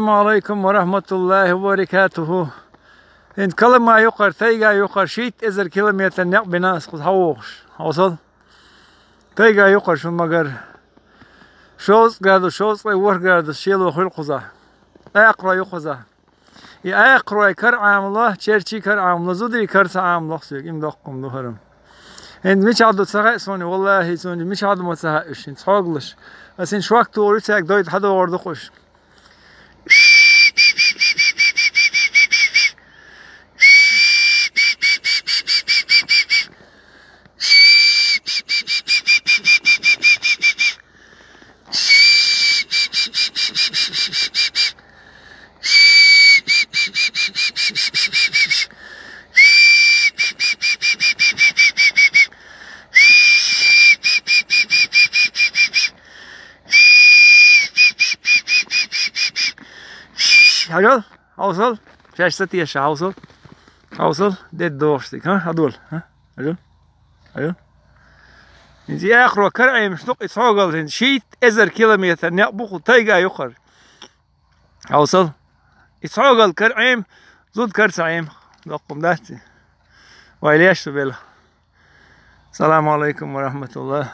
السلام عليكم ورحمة الله وبركاته. إن كلمة يقر تيجا يقر شيت إذا كلمة نق بناس خد هوش وصل تيجا يقر شو مجر شوز قادو شوز ور قادو شيل وخلق ذا أقرأ يقظة أقرأ كر عامله شرشي كر عامله زودي كر عامله سيك إم دقم دهرم إن مش عدو سقى سوني والله سوني مش عدو مسحش إن صاغلش بس إن شوك توري تاك دايت حدا وردقش هجل اوصل فيش ستيش اوصل ديت دوشتك ها هدول ها هجل انتي اخر كرعي مش نق يصوغل شيت ازر كيلومتر نقبخ تيجا يخر اوصل يصوغل كرعيم زود كرسعيم دقم داتي ويليش بلا. السلام عليكم ورحمة الله.